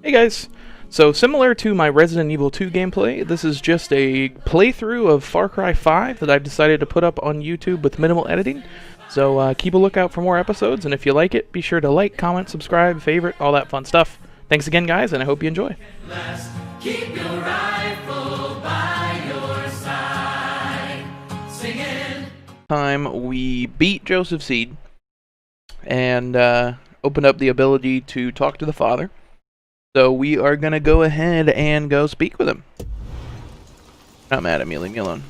Hey guys! So similar to my Resident Evil 2 gameplay, this is just a playthrough of Far Cry 5 that I've decided to put up on YouTube with minimal editing. So keep a lookout for more episodes, and if you like it, be sure to like, comment, subscribe, favorite, all that fun stuff. Thanks again guys, and I hope you enjoy. Keep your rifle by your side, singing. Time we beat Joseph Seed and opened up the ability to talk to the father. So we are going to go ahead and go speak with him. Not mad at me, leave me alone.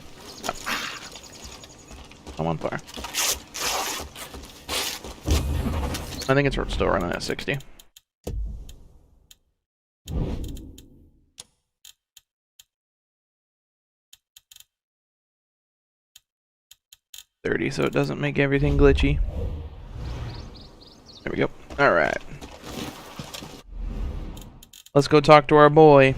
I'm on fire. I think it's still running at 60. So it doesn't make everything glitchy. There we go. Alright. Let's go talk to our boy.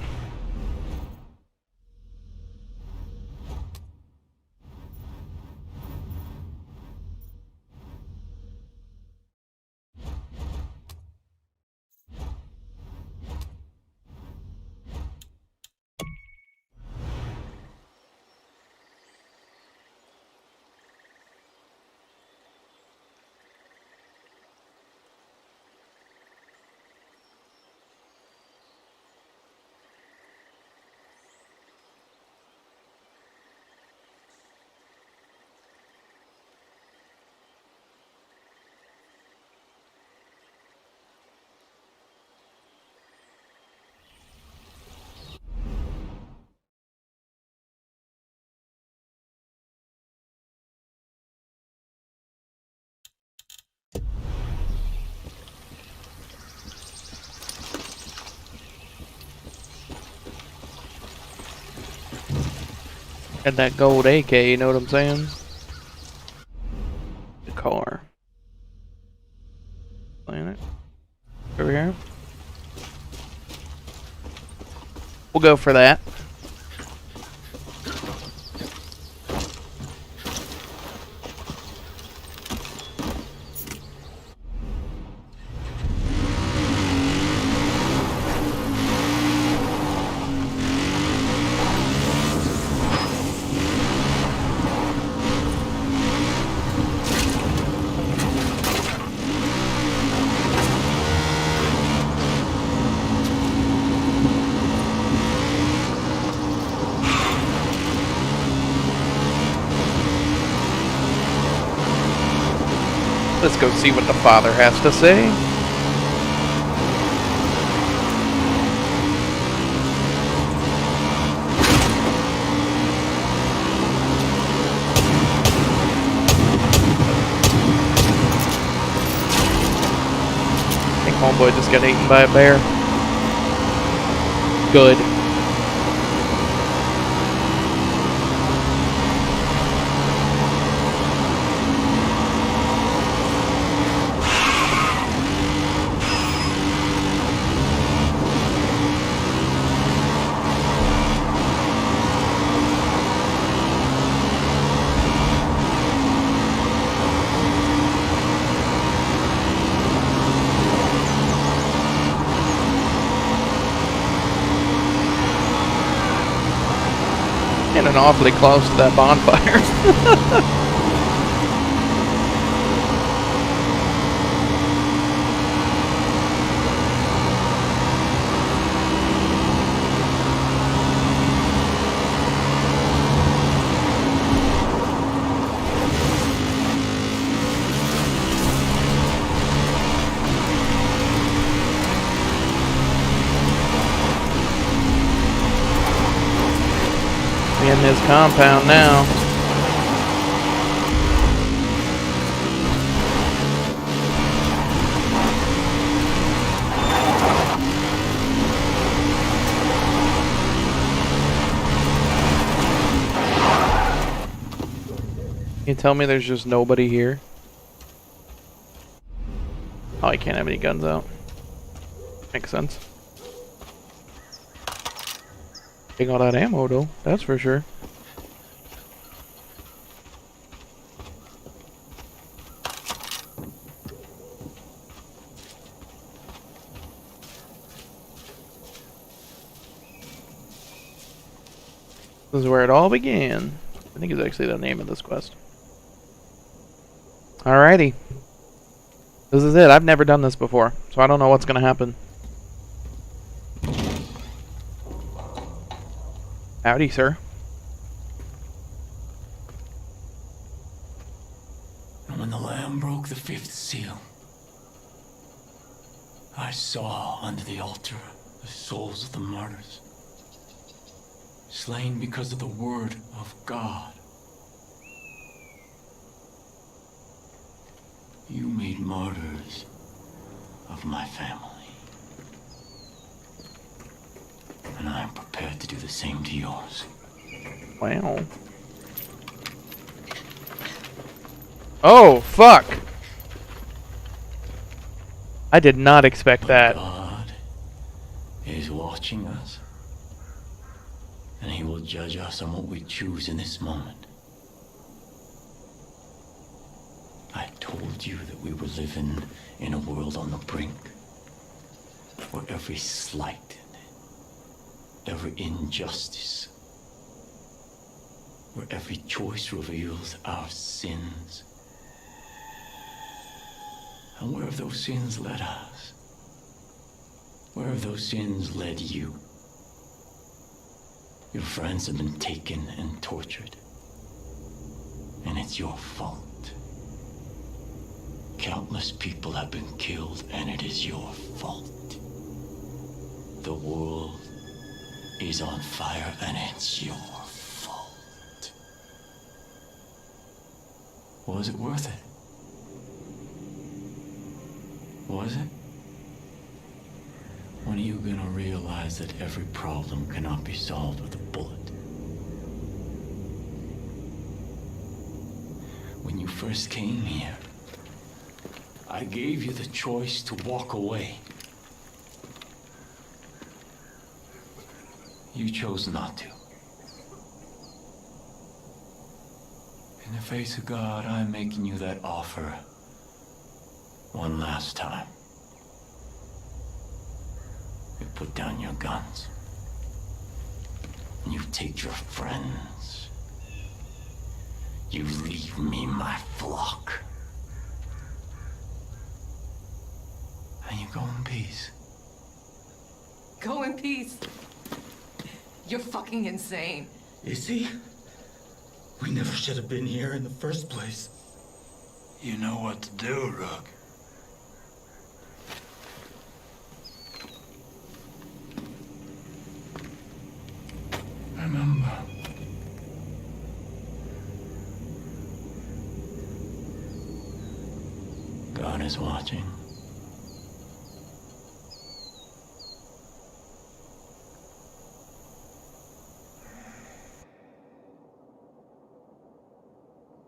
Got that gold AK, you know what I'm saying? The car. Playing it. Over here. We'll go for that. Let's go see what the father has to say. I think homeboy just got eaten by a bear. Good. Getting awfully close to that bonfire. In his compound now. You tell me there's just nobody here? Oh, I can't have any guns out. Makes sense. Take all that ammo though, that's for sure. This is where it all began. I think is actually the name of this quest. Alrighty. This is it. I've never done this before, so I don't know what's gonna happen. Howdy, sir. And when the Lamb broke the fifth seal, I saw under the altar the souls of the martyrs, slain because of the word of God. You made martyrs of my family. And I am prepared to do the same to yours. Wow. Oh, fuck! I did not expect that. God is watching us, and he will judge us on what we choose in this moment. I told you that we were living in a world on the brink, where every slight, every injustice, where every choice reveals our sins. And where have those sins led us? Where have those sins led you? Your friends have been taken and tortured, and it's your fault. Countless people have been killed, and it is your fault. The world is on fire, and it's your fault. Was it worth it? Was it? When are you gonna realize that every problem cannot be solved with a bullet? When you first came here, I gave you the choice to walk away. You chose not to. In the face of God, I'm making you that offer one last time. You put down your guns. And you take your friends. You leave me my flock. And you go in peace. Go in peace. You're fucking insane. Is he? We never should have been here in the first place. You know what to do, Rook. Remember. God is watching.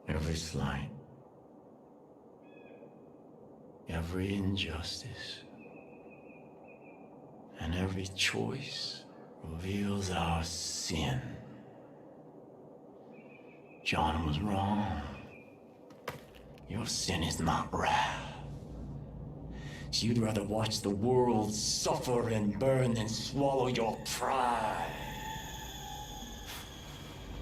Every slight, every injustice, and every choice reveals our sin. John was wrong. Your sin is not wrath. So you'd rather watch the world suffer and burn than swallow your pride.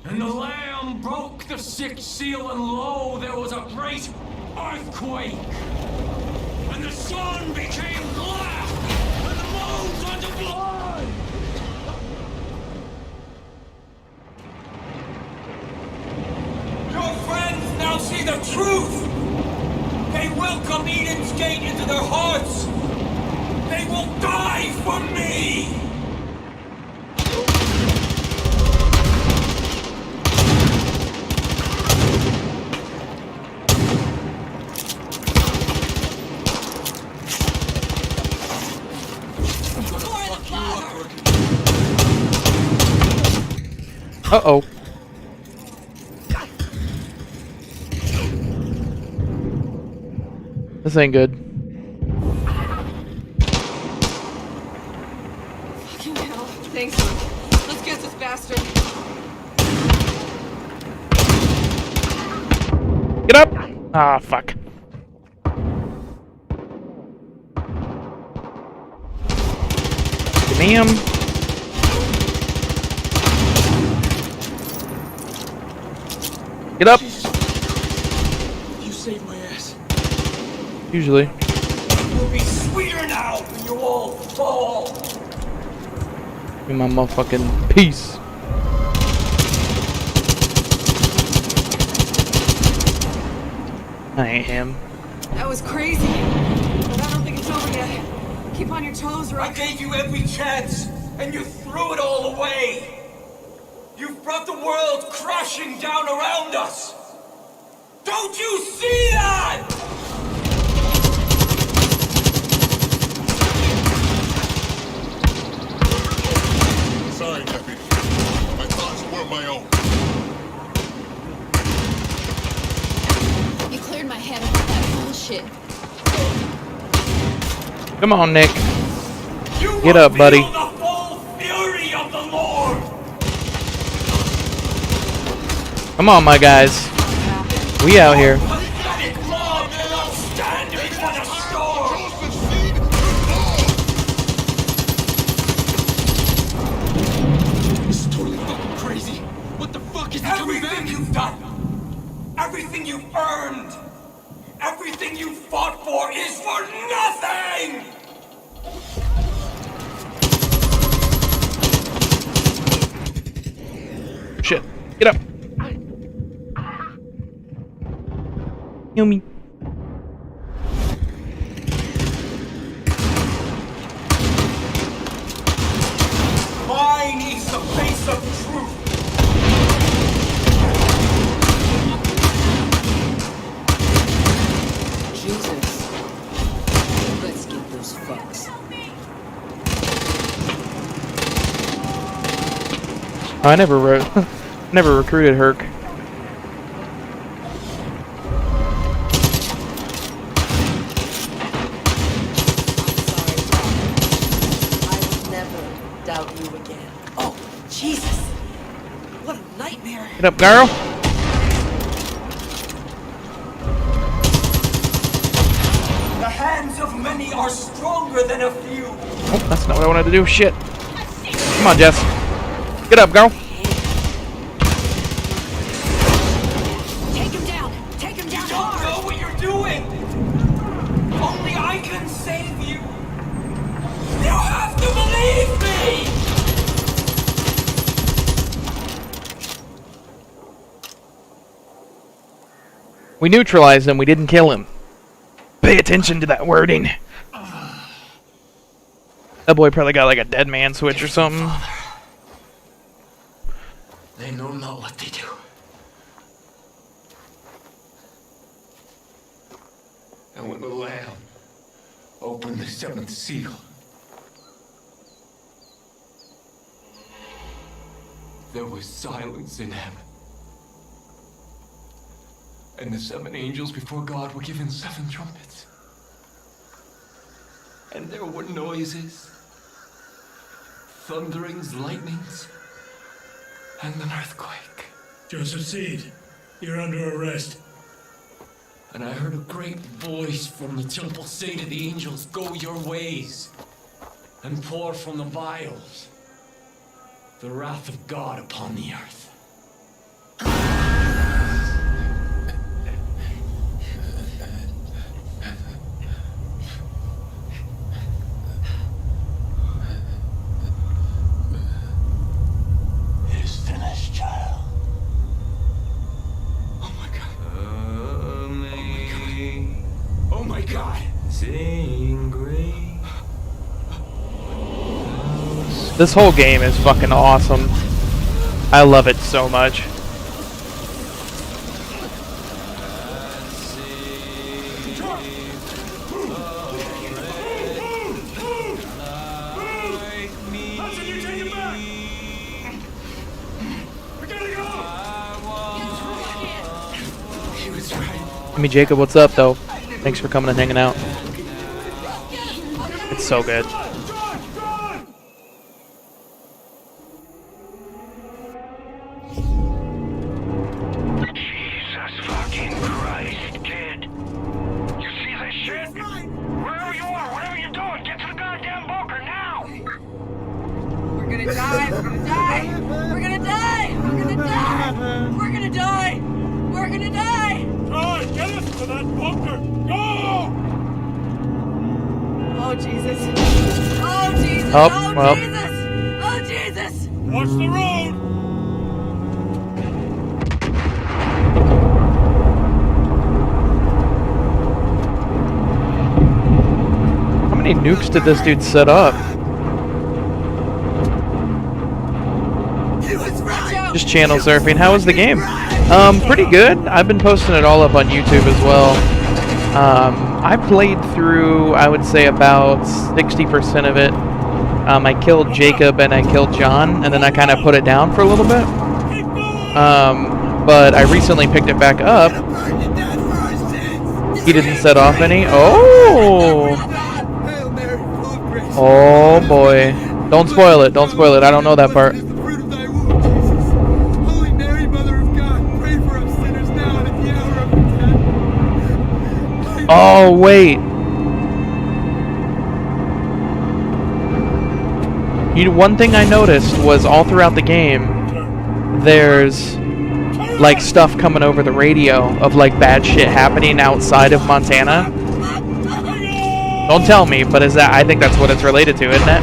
And the Lamb broke the sixth seal, and lo, there was a great earthquake. And the sun became black, and the moon turned to blood. Your friends now see the truth. They welcome Eden's gate into their hearts. They will die for me. Uh-oh. This ain't good. Fucking hell. Thanks. Let's get this bastard. Get up! Ah, fuck. Give me him. Get up! You saved my ass. Usually. It'll be sweeter now when you all fall. Give me my motherfucking piece. I am. That was crazy. But I don't think it's over yet. Keep on your toes, I Rock. gave you every chance, and you threw it all away. You've brought the world crashing down around us. Don't you see that? Sorry, Deputy. My thoughts weren't my own. You cleared my head of all that bullshit. Come on, Nick. You Get will up, buddy. feel the full fury of the Lord. Come on, my guys. We out here. Pathetic mob cannot stand before the storm. Joseph Seed, This is totally fucking crazy. What the fuck is coming back? Everything you've done, everything you've earned, everything you fought for is for nothing! Shit. Get up. Yummy. Mine is the face of truth. Jesus. Let's get those fucks. Oh, I never recruited Herc. I would never doubt you again. Oh, Jesus! What a nightmare! Get up, girl. The hands of many are stronger than a few. Oh, that's not what I wanted to do. Shit. Come on, Jess. Get up, girl. Take him down! Take him down You don't hard! know what you're doing. Only I can save you. You have to believe me. We neutralized him. We didn't kill him. Pay attention to that wording. That boy probably got like a dead man switch or something. They know not what they do. And when the Lamb opened the seventh seal, there was silence in heaven. And the seven angels before God were given seven trumpets. And there were noises, thunderings, lightnings, and an earthquake. Joseph Seed, you're under arrest. And I heard a great voice from the temple say to the angels, "Go your ways, and pour from the vials the wrath of God upon the earth." It is finished, child. Oh my God. Oh my God. Sing great. This whole game is fucking awesome. I love it so much. He was right. Jimmy Jacob, what's up, though? Thanks for coming and hanging out. It's so good. Jesus fucking Christ, kid. You see this shit? Wherever you are, whatever you're doing, get to the goddamn bunker now! We're gonna die. We're gonna die. We're gonna die. We're gonna die. We're gonna die. to that bunker! Go! Oh, Jesus. Oh, Jesus. Oh, Oh, well. Jesus. Oh, Jesus. Watch the road! How many nukes did this dude set up? Just channel surfing. How was the game? Pretty good. I've been posting it all up on YouTube as well. I played through, I would say, about 60% of it. I killed Jacob and I killed John, and then I kind of put it down for a little bit. But I recently picked it back up. He didn't set off any. Oh! Oh boy. Don't spoil it. Don't spoil it. I don't know that part. Oh, wait. One thing I noticed was all throughout the game, there's like stuff coming over the radio of like bad shit happening outside of Montana. Don't tell me, but is that? I think that's what it's related to, isn't it?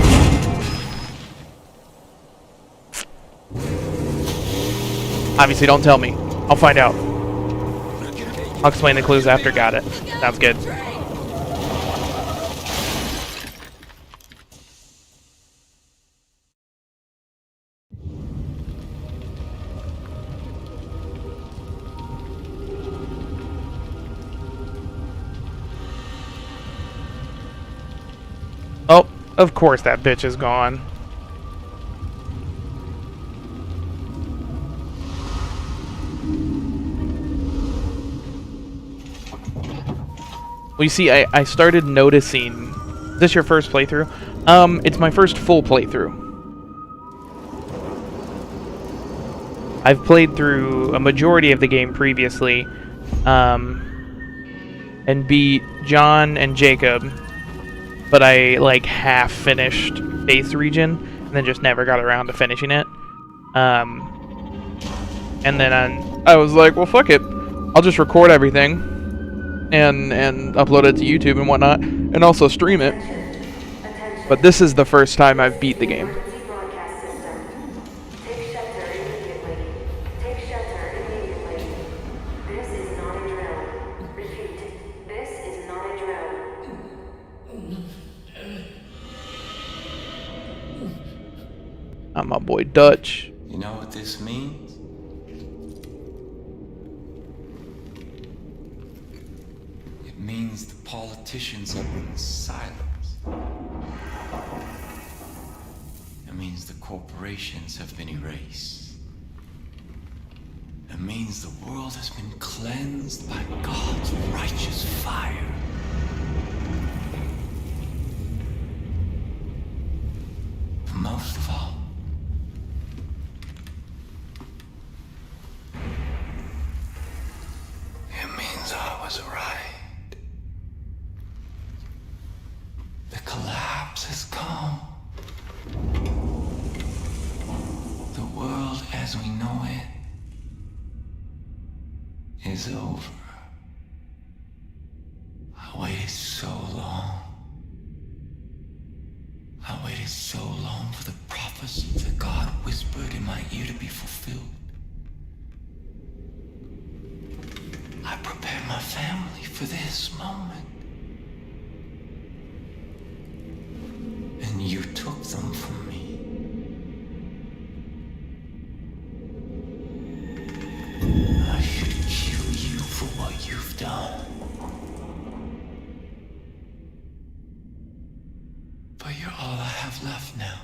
Obviously, don't tell me. I'll find out. I'll explain the clues after. Got it. Sounds good. Oh, of course that bitch is gone. Well, you see, I started noticing... Is this your first playthrough? It's my first full playthrough. I've played through a majority of the game previously, and beat John and Jacob, but I, like, half finished Base Region, and then just never got around to finishing it. And then I was like, well, fuck it. I'll just record everything. And upload it to YouTube and whatnot, and also stream it. But this is the first time I've beat the game. I'm my boy Dutch. You know what this means? It means the politicians have been silenced. It means the corporations have been erased. It means the world has been cleansed by God's righteous fire. But most of all, it means I was right. The collapse has come. The world as we know it is over. I waited so long. I waited so long for the prophecy that God whispered in my ear to be fulfilled. I prepared my family for this moment. And you took them from me. I should kill you for what you've done. But you're all I have left now.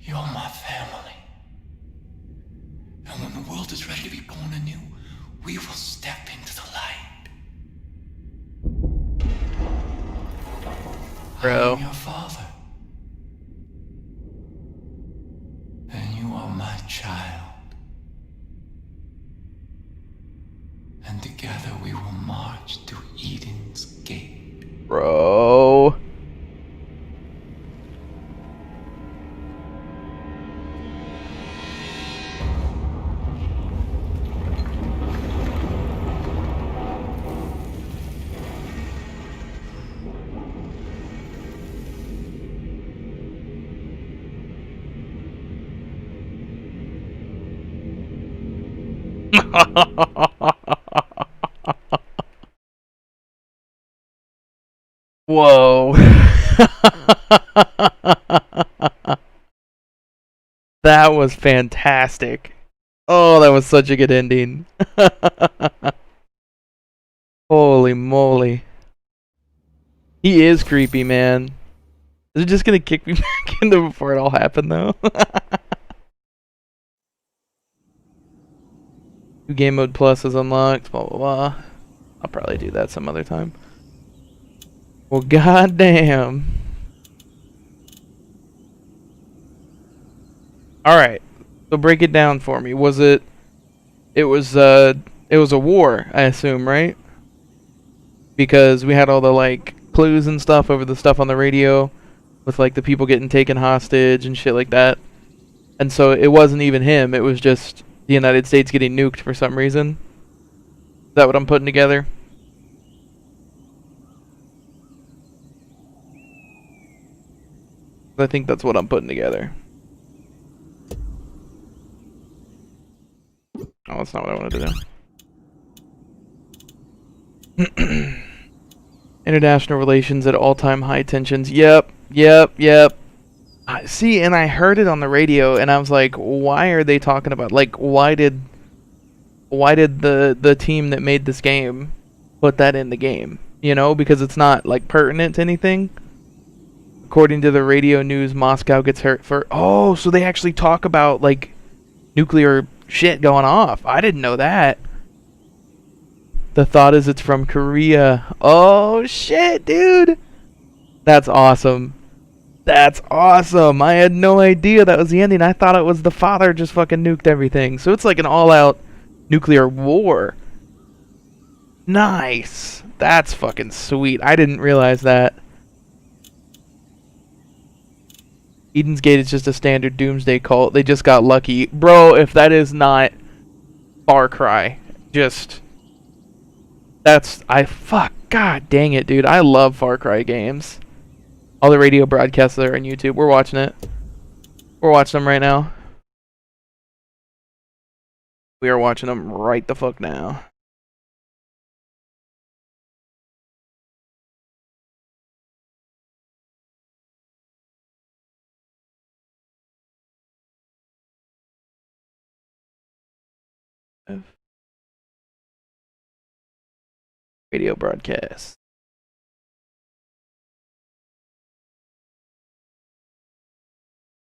You're my family. And when the world is ready to be born anew, we will step into the light. I am your father. And you are my child. And together we will march to Eden's gate. Bro. Whoa. That was fantastic. Oh, that was such a good ending. Holy moly. He is creepy, man. Is it just gonna kick me back into before it all happened, though? New game mode plus is unlocked, blah blah blah. I'll probably do that some other time. Well, goddamn. Alright. So break it down for me. Was it... It was a war, I assume, right? Because we had all the, like, clues and stuff over the stuff on the radio. With, like, the people getting taken hostage and shit like that. And so it wasn't even him. It was just the United States getting nuked for some reason. Is that what I'm putting together? I think that's what I'm putting together. Oh, that's not what I wanted to do. International relations at all-time high tensions. Yep. See, and I heard it on the radio, and I was like, why are they talking about... Like, why did the team that made this game put that in the game? You know, because it's not, like, pertinent to anything. According to the radio news, Moscow gets hurt for... Oh, so they actually talk about, like, nuclear shit going off. I didn't know that. The thought is it's from Korea. Oh, shit, dude. That's awesome. That's awesome. I had no idea that was the ending. I thought it was the father just fucking nuked everything. So it's like an all-out nuclear war. Nice. That's fucking sweet. I didn't realize that. Eden's Gate is just a standard doomsday cult. They just got lucky. Bro, if that is not Far Cry, just... That's... Fuck. God dang it, dude. I love Far Cry games. All the radio broadcasts that are on YouTube. We're watching it. We're watching them right now. We are watching them right the fuck now. Radio broadcast.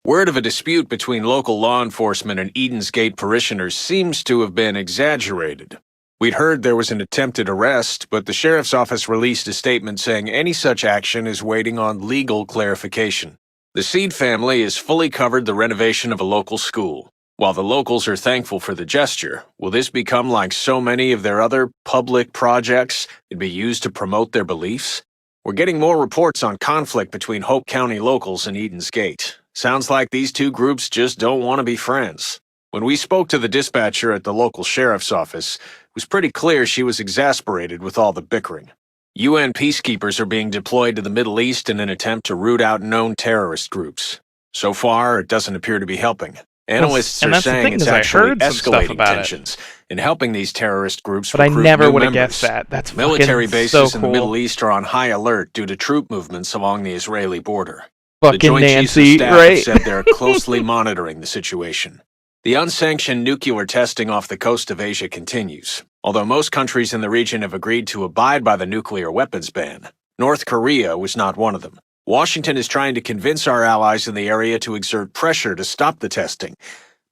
Word of a dispute between local law enforcement and Eden's Gate parishioners seems to have been exaggerated. We'd heard there was an attempted arrest, but the sheriff's office released a statement saying any such action is waiting on legal clarification. The Seed family has fully covered the renovation of a local school. While the locals are thankful for the gesture, will this become like so many of their other public projects and be used to promote their beliefs? We're getting more reports on conflict between Hope County locals and Eden's Gate. Sounds like these two groups just don't want to be friends. When we spoke to the dispatcher at the local sheriff's office, it was pretty clear she was exasperated with all the bickering. UN peacekeepers are being deployed to the Middle East in an attempt to root out known terrorist groups. So far, it doesn't appear to be helping. Analysts are saying it's actually escalating tensions and helping these terrorist groups recruit new members. But I never would have guessed that. That's military bases so cool. in the Middle East are on high alert due to troop movements along the Israeli border. Fucking the Joint Nancy, Chiefs of Staff right? have said they're closely monitoring the situation. The unsanctioned nuclear testing off the coast of Asia continues. Although most countries in the region have agreed to abide by the nuclear weapons ban, North Korea was not one of them. Washington is trying to convince our allies in the area to exert pressure to stop the testing,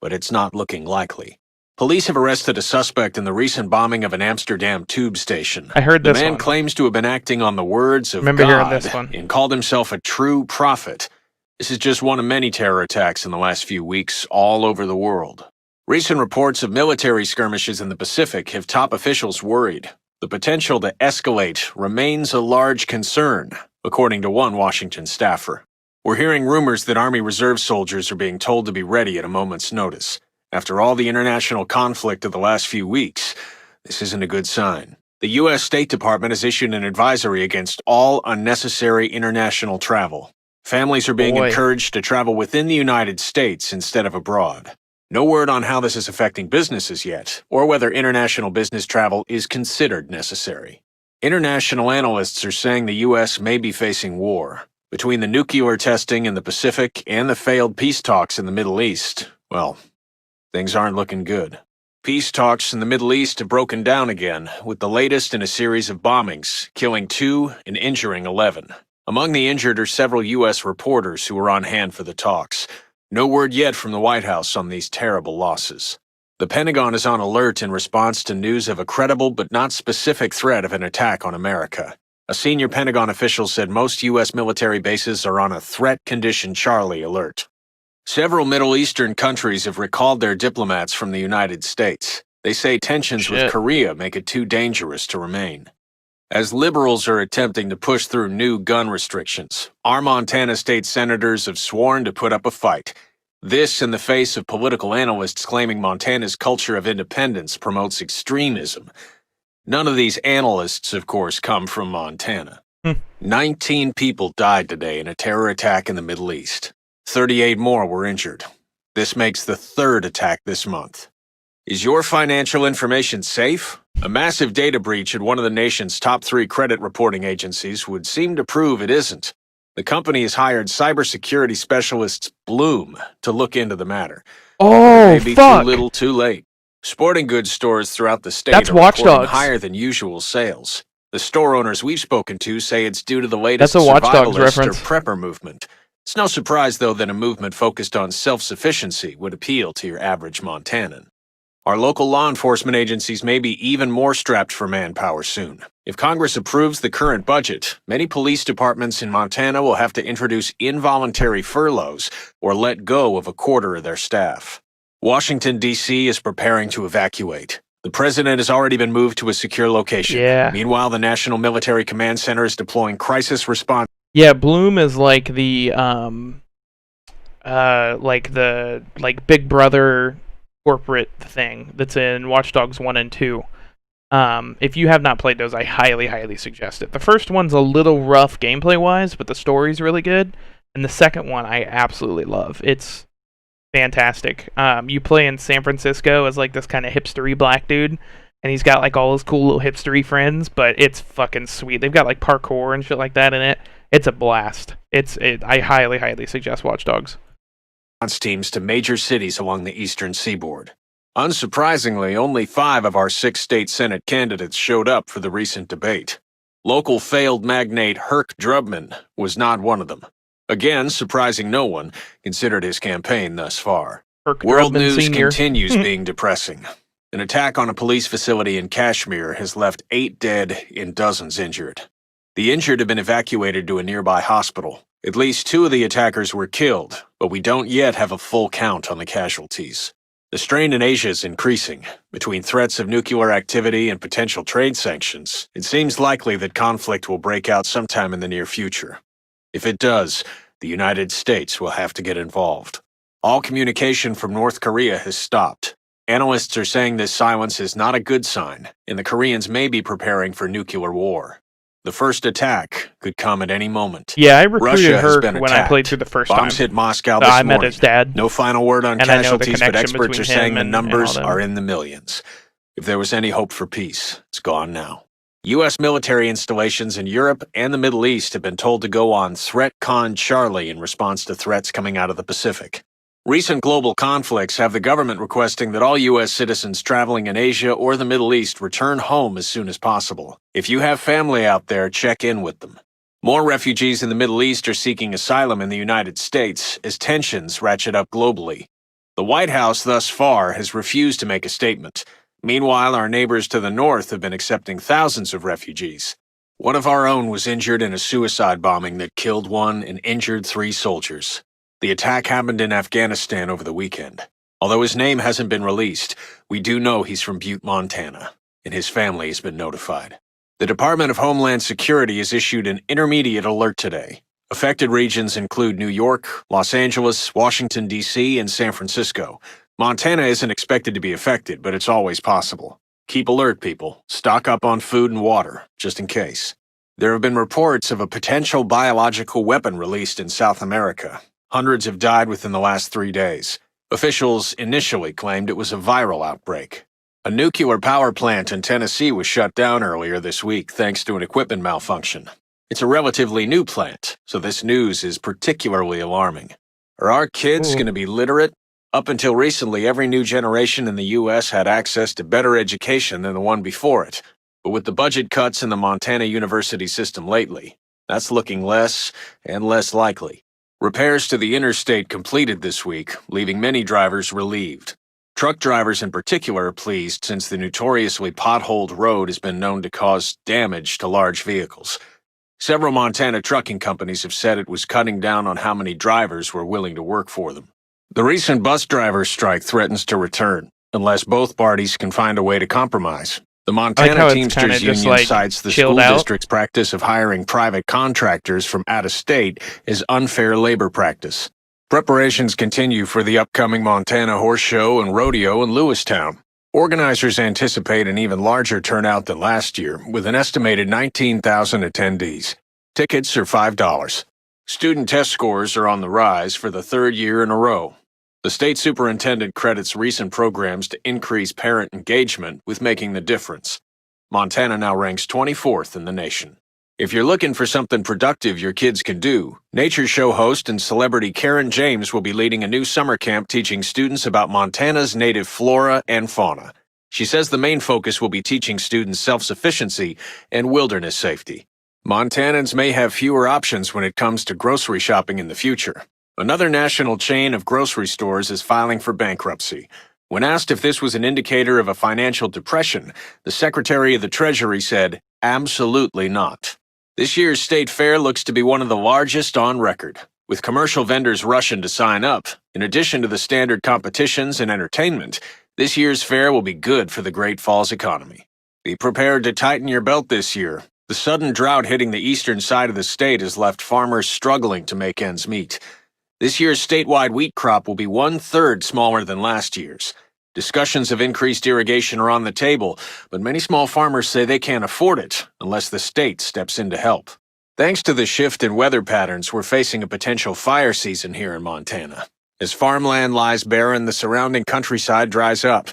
but it's not looking likely. Police have arrested a suspect in the recent bombing of an Amsterdam tube station. I heard this The man one. claims to have been acting on the words of Remember hearing God this one. and called himself a true prophet. This is just one of many terror attacks in the last few weeks all over the world. Recent reports of military skirmishes in the Pacific have top officials worried. The potential to escalate remains a large concern, according to one Washington staffer. We're hearing rumors that Army Reserve soldiers are being told to be ready at a moment's notice. After all the international conflict of the last few weeks, this isn't a good sign. The U.S. State Department has issued an advisory against all unnecessary international travel. Families are being encouraged to travel within the United States instead of abroad. No word on how this is affecting businesses yet, or whether international business travel is considered necessary. International analysts are saying the U.S. may be facing war. Between the nuclear testing in the Pacific and the failed peace talks in the Middle East, well, things aren't looking good. Peace talks in the Middle East have broken down again, with the latest in a series of bombings, killing 2 and injuring 11. Among the injured are several U.S. reporters who were on hand for the talks. No word yet from the White House on these terrible losses. The Pentagon is on alert in response to news of a credible but not specific threat of an attack on America. A senior Pentagon official said most U.S. military bases are on a Threat Condition Charlie alert. Several Middle Eastern countries have recalled their diplomats from the United States. They say tensions with Korea make it too dangerous to remain. As liberals are attempting to push through new gun restrictions, our Montana state senators have sworn to put up a fight. This in the face of political analysts claiming Montana's culture of independence promotes extremism. None of these analysts, of course, come from Montana. 19 people died today in a terror attack in the Middle East. 38 more were injured. This makes the 3rd attack this month. Is your financial information safe? A massive data breach at one of the nation's top 3 credit reporting agencies would seem to prove it isn't. The company has hired cybersecurity specialists Bloom to look into the matter. Oh, Maybe fuck! too little, too late. Sporting goods stores throughout the state That's are Watch reporting Dogs. higher than usual sales. The store owners we've spoken to say it's due to the latest That's a Watch Dogs survivalist reference. or prepper movement. It's no surprise, though, that a movement focused on self-sufficiency would appeal to your average Montanan. Our local law enforcement agencies may be even more strapped for manpower soon. If Congress approves the current budget, many police departments in Montana will have to introduce involuntary furloughs or let go of a quarter of their staff. Washington, D.C. is preparing to evacuate. The president has already been moved to a secure location. Yeah. Meanwhile, the National Military Command Center is deploying crisis response. Yeah, Bloom is like the Big Brother corporate thing that's in Watch Dogs 1 and 2. If you have not played those, I highly suggest it. The first one's a little rough gameplay-wise, but the story's really good. And the second one I absolutely love. It's fantastic. You play in San Francisco as like this kind of hipstery black dude, and he's got like all his cool little hipstery friends, but it's fucking sweet. They've got like parkour and shit like that in it. It's a blast. I highly suggest Watch Dogs. Teams to major cities along the eastern seaboard. Unsurprisingly, only 5 of our 6 state Senate candidates showed up for the recent debate. Local failed magnate Herc Drubman was not one of them. Again, surprising no one, considered his campaign thus far. Herc World Drubman news Sr. continues being depressing. An attack on a police facility in Kashmir has left 8 dead and dozens injured. The injured have been evacuated to a nearby hospital. At least 2 of the attackers were killed, but we don't yet have a full count on the casualties. The strain in Asia is increasing. Between threats of nuclear activity and potential trade sanctions, it seems likely that conflict will break out sometime in the near future. If it does, the United States will have to get involved. All communication from North Korea has stopped. Analysts are saying this silence is not a good sign, and the Koreans may be preparing for nuclear war. The first attack could come at any moment. Yeah, I recruited Russia has her been when I played through the first Bombs time. hit Moscow this I met morning. his dad. No final word on And I know the casualties, but connection experts are between saying him the and all numbers them. are in the millions. If there was any hope for peace, it's gone now. U.S. military installations in Europe and the Middle East have been told to go on Threat Con Charlie in response to threats coming out of the Pacific. Recent global conflicts have the government requesting that all U.S. citizens traveling in Asia or the Middle East return home as soon as possible. If you have family out there, check in with them. More refugees in the Middle East are seeking asylum in the United States as tensions ratchet up globally. The White House thus far has refused to make a statement. Meanwhile, our neighbors to the north have been accepting thousands of refugees. One of our own was injured in a suicide bombing that killed 1 and injured 3 soldiers. The attack happened in Afghanistan over the weekend. Although his name hasn't been released, we do know he's from Butte, Montana, and his family has been notified. The Department of Homeland Security has issued an intermediate alert today. Affected regions include New York, Los Angeles, Washington, D.C., and San Francisco. Montana isn't expected to be affected, but it's always possible. Keep alert, people. Stock up on food and water, just in case. There have been reports of a potential biological weapon released in South America. Hundreds have died within the last 3 days. Officials initially claimed it was a viral outbreak. A nuclear power plant in Tennessee was shut down earlier this week thanks to an equipment malfunction. It's a relatively new plant, so this news is particularly alarming. Are our kids going to be literate? Up until recently, every new generation in the U.S. had access to better education than the one before it. But with the budget cuts in the Montana university system lately, that's looking less and less likely. Repairs to the interstate completed this week, leaving many drivers relieved. Truck drivers in particular are pleased since the notoriously potholed road has been known to cause damage to large vehicles. Several Montana trucking companies have said it was cutting down on how many drivers were willing to work for them. The recent bus drivers' strike threatens to return, unless both parties can find a way to compromise. The Montana Teamsters Union cites the school district's practice of hiring private contractors from out of state as unfair labor practice. Preparations continue for the upcoming Montana Horse Show and Rodeo in Lewistown. Organizers anticipate an even larger turnout than last year, with an estimated 19,000 attendees. Tickets are $5. Student test scores are on the rise for the third year in a row. The state superintendent credits recent programs to increase parent engagement with making the difference. Montana now ranks 24th in the nation. If you're looking for something productive your kids can do, nature show host and celebrity Karen James will be leading a new summer camp teaching students about Montana's native flora and fauna. She says the main focus will be teaching students self-sufficiency and wilderness safety. Montanans may have fewer options when it comes to grocery shopping in the future. Another national chain of grocery stores is filing for bankruptcy. When asked if this was an indicator of a financial depression, the Secretary of the Treasury said, "Absolutely not." This year's state fair looks to be one of the largest on record, with commercial vendors rushing to sign up. In addition to the standard competitions and entertainment, this year's fair will be good for the Great Falls economy. Be prepared to tighten your belt this year. The sudden drought hitting the eastern side of the state has left farmers struggling to make ends meet. This year's statewide wheat crop will be 1/3 smaller than last year's. Discussions of increased irrigation are on the table, but many small farmers say they can't afford it unless the state steps in to help. Thanks to the shift in weather patterns, we're facing a potential fire season here in Montana. As farmland lies barren, the surrounding countryside dries up.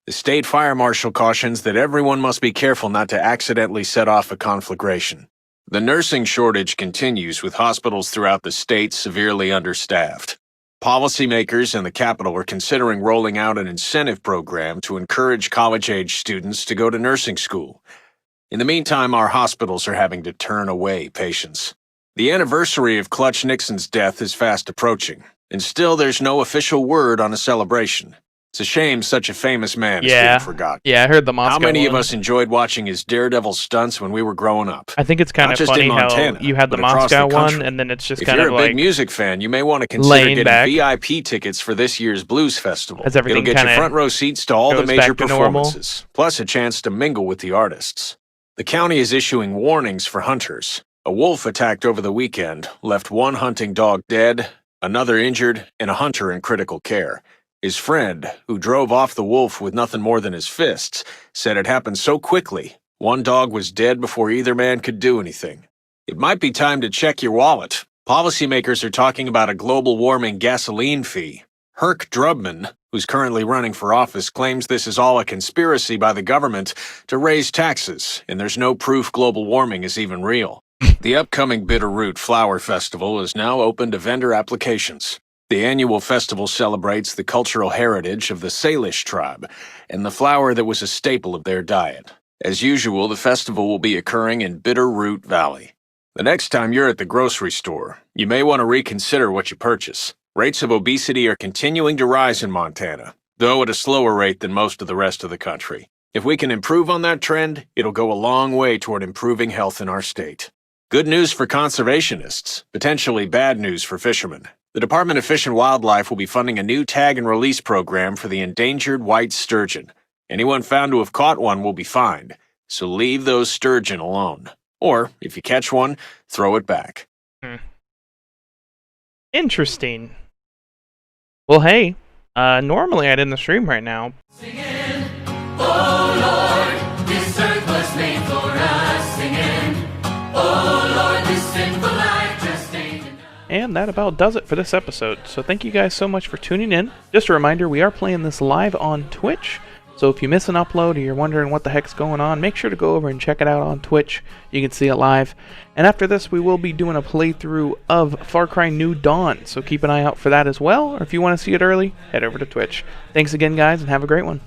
The state fire marshal cautions that everyone must be careful not to accidentally set off a conflagration. The nursing shortage continues, with hospitals throughout the state severely understaffed. Policymakers in the capital are considering rolling out an incentive program to encourage college-age students to go to nursing school. In the meantime, our hospitals are having to turn away patients. The anniversary of Clutch Nixon's death is fast approaching, and still there's no official word on a celebration. It's a shame such a famous man is being forgotten. Yeah, I heard the Moscow How many one. of us enjoyed watching his daredevil stunts when we were growing up? I think it's kind of funny how you had the Moscow one, and then it's just kind of like... If you're a big music fan, you may want to consider getting VIP tickets for this year's Blues Festival. It'll get you front row seats to all the major performances, plus a chance to mingle with the artists. The county is issuing warnings for hunters. A wolf attacked over the weekend, left one hunting dog dead, another injured, and a hunter in critical care. His friend, who drove off the wolf with nothing more than his fists, said it happened so quickly, one dog was dead before either man could do anything. It might be time to check your wallet. Policymakers are talking about a global warming gasoline fee. Herc Drubman, who's currently running for office, claims this is all a conspiracy by the government to raise taxes, and there's no proof global warming is even real. The upcoming Bitterroot Flower Festival is now open to vendor applications. The annual festival celebrates the cultural heritage of the Salish tribe and the flower that was a staple of their diet. As usual, the festival will be occurring in Bitterroot Valley. The next time you're at the grocery store, you may want to reconsider what you purchase. Rates of obesity are continuing to rise in Montana, though at a slower rate than most of the rest of the country. If we can improve on that trend, it'll go a long way toward improving health in our state. Good news for conservationists, potentially bad news for fishermen. The Department of Fish and Wildlife will be funding a new tag and release program for the endangered white sturgeon. Anyone found to have caught one will be fined, so leave those sturgeon alone. Or, if you catch one, throw it back. Interesting. Well, hey, normally I'd end the stream right now. Singing, oh Lord, this earth was made for us. Singing, oh Lord, this sinful life just ain't enough. And that about does it for this episode. So thank you guys so much for tuning in. Just a reminder, we are playing this live on Twitch. So if you miss an upload or you're wondering what the heck's going on, make sure to go over and check it out on Twitch. You can see it live. And after this, we will be doing a playthrough of Far Cry New Dawn. So keep an eye out for that as well. Or if you want to see it early, head over to Twitch. Thanks again, guys, and have a great one.